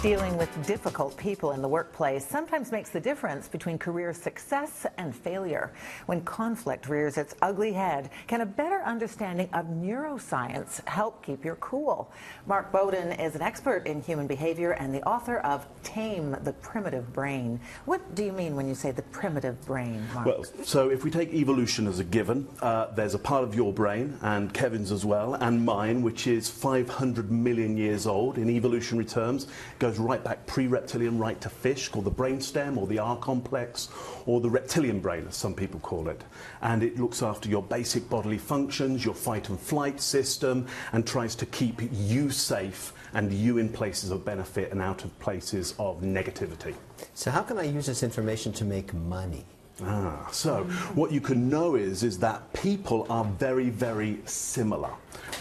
Dealing with difficult people in the workplace sometimes makes the difference between career success and failure. When conflict rears its ugly head, can a better understanding of neuroscience help keep your cool? Mark Bowden is an expert in human behavior and the author of Tame the Primitive Brain. What do you mean when you say the primitive brain, Mark? Well, so if we take evolution as a given, there's a part of your brain, and Kevin's as well, and mine, which is 500 million years old in evolutionary terms. It goes right back pre-reptilian right to fish, called the brainstem or the R complex, or the reptilian brain, as some people call it. And it looks after your basic bodily functions, your fight and flight system, and tries to keep you safe and you in places of benefit and out of places of negativity. So how can I use this information to make money? So what you can know is that people are very, very similar.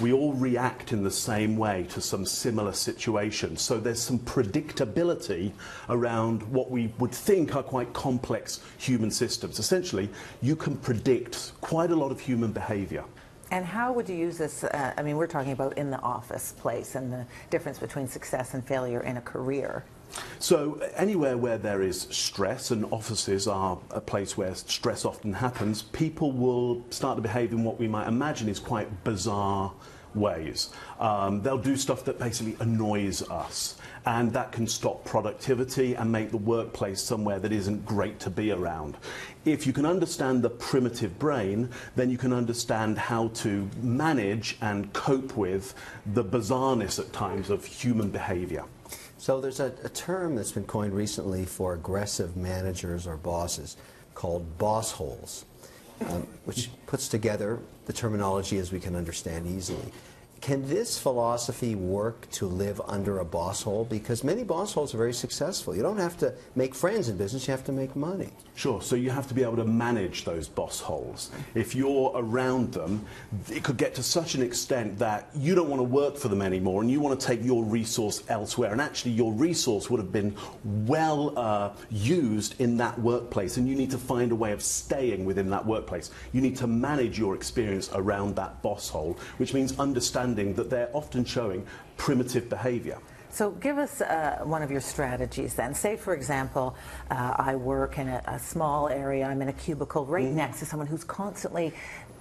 We all react in the same way to some similar situations. So there's some predictability around what we would think are quite complex human systems. Essentially, you can predict quite a lot of human behavior. And how would you use this? I mean, we're talking about in the office place and the difference between success and failure in a career. So anywhere where there is stress, and offices are a place where stress often happens, people will start to behave in what we might imagine is quite bizarre ways. They'll do stuff that basically annoys us, and that can stop productivity and make the workplace somewhere that isn't great to be around. If you can understand the primitive brain, then you can understand how to manage and cope with the bizarreness at times of human behavior. So there's a term that's been coined recently for aggressive managers or bosses called boss holes, which puts together the terminology as we can understand easily. Can this philosophy work to live under a boss hole? Because many boss holes are very successful. You don't have to make friends in business, you have to make money. Sure, so you have to be able to manage those boss holes. If you're around them, it could get to such an extent that you don't want to work for them anymore and you want to take your resource elsewhere. And actually your resource would have been well used in that workplace, and you need to find a way of staying within that workplace. You need to manage your experience around that boss hole, which means understanding that they're often showing primitive behavior. So give us one of your strategies then. Say, for example, I work in a small area, I'm in a cubicle right next to someone who's constantly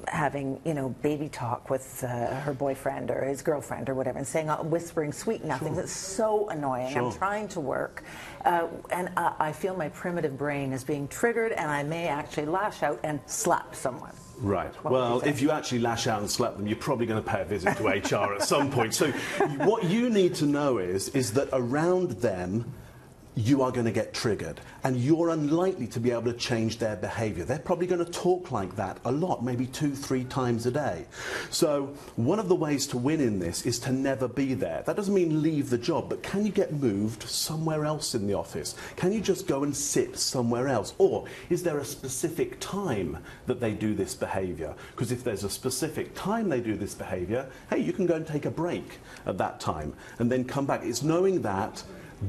having, you know, baby talk with her boyfriend or his girlfriend or whatever, and saying, whispering sweet nothings. It's so annoying. I'm trying to work, and I feel my primitive brain is being triggered, and I may actually lash out and slap someone. Right. Well, if you actually lash out and slap them, you're probably going to pay a visit to HR at some point. So what you need to know is that around them, you are going to get triggered, and you're unlikely to be able to change their behavior. They're probably going to talk like that a lot, maybe 2-3 times a day. So one of the ways to win in this is to never be there. That doesn't mean leave the job, but can you get moved somewhere else in the office? Can you just go and sit somewhere else? Or is there a specific time that they do this behavior? Because if there's a specific time they do this behavior, hey, you can go and take a break at that time and then come back. It's knowing that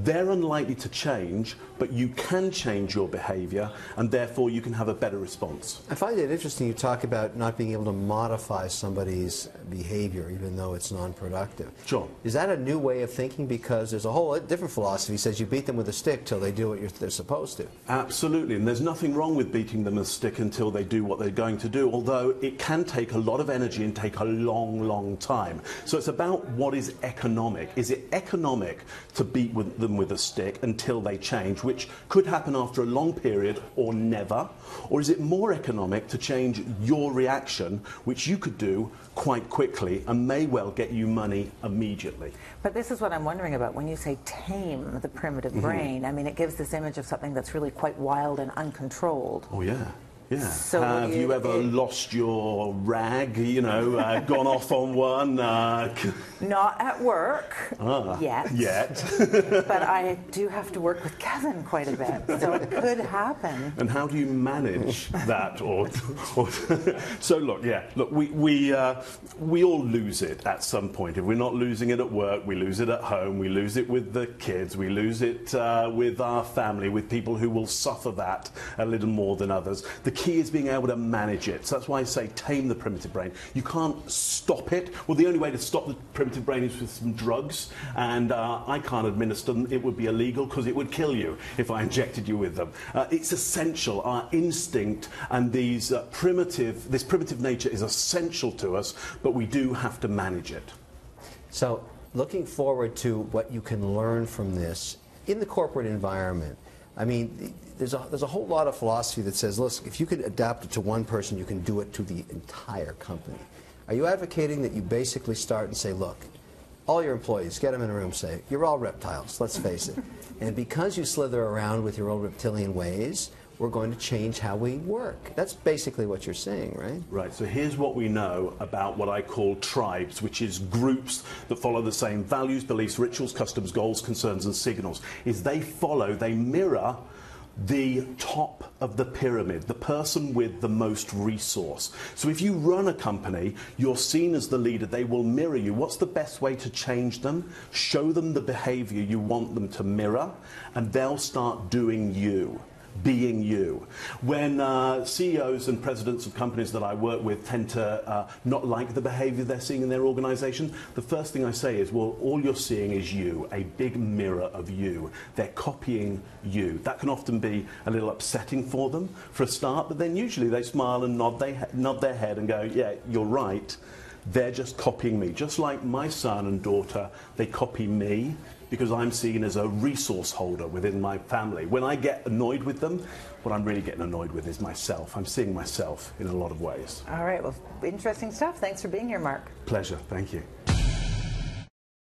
they're unlikely to change, but you can change your behavior, and therefore you can have a better response. I find it interesting you talk about not being able to modify somebody's behavior even though it's non-productive. Sure. Is that a new way of thinking? Because there's a whole different philosophy that says you beat them with a stick till they do what they're supposed to. Absolutely, and there's nothing wrong with beating them with a stick until they do what they're going to do, although it can take a lot of energy and take a long, long time. So it's about what is economic. Is it economic to beat them with a stick until they change, which could happen after a long period or never? Or is it more economic to change your reaction, which you could do quite quickly and may well get you money immediately? But this is what I'm wondering about when you say tame the primitive brain. I mean, it gives this image of something that's really quite wild and uncontrolled. Oh yeah. Yeah. So have you ever lost your rag, you know, gone off on one? Not at work yet. But I do have to work with Kevin quite a bit, so it could happen. And how do you manage that? So look, we all lose it at some point. If we're not losing it at work, we lose it at home, we lose it with the kids, we lose it with our family, with people who will suffer that a little more than others. The key is being able to manage it. So that's why I say tame the primitive brain. You can't stop it. Well, the only way to stop the primitive brain is with some drugs, and I can't administer them. It would be illegal because it would kill you if I injected you with them. It's essential. Our instinct and this primitive nature is essential to us, but we do have to manage it. So, looking forward to what you can learn from this in the corporate environment. I mean, there's a whole lot of philosophy that says, look, if you could adapt it to one person, you can do it to the entire company. Are you advocating that you basically start and say, look, all your employees, get them in a room, say, you're all reptiles, let's face it. And because you slither around with your old reptilian ways, we're going to change how we work. That's basically what you're saying, right? Right, so here's what we know about what I call tribes, which is groups that follow the same values, beliefs, rituals, customs, goals, concerns, and signals. Is they mirror the top of the pyramid, the person with the most resource. So if you run a company, you're seen as the leader, they will mirror you. What's the best way to change them? Show them the behavior you want them to mirror, and they'll start doing you. Being you. When CEOs and presidents of companies that I work with tend to not like the behavior they're seeing in their organization, the first thing I say is, well, all you're seeing is you, a big mirror of you. They're copying you. That can often be a little upsetting for them for a start, but then usually they smile and nod their head and go, yeah, you're right. They're just copying me. Just like my son and daughter, they copy me because I'm seen as a resource holder within my family. When I get annoyed with them, what I'm really getting annoyed with is myself. I'm seeing myself in a lot of ways. All right, well, interesting stuff. Thanks for being here, Mark. Pleasure, thank you.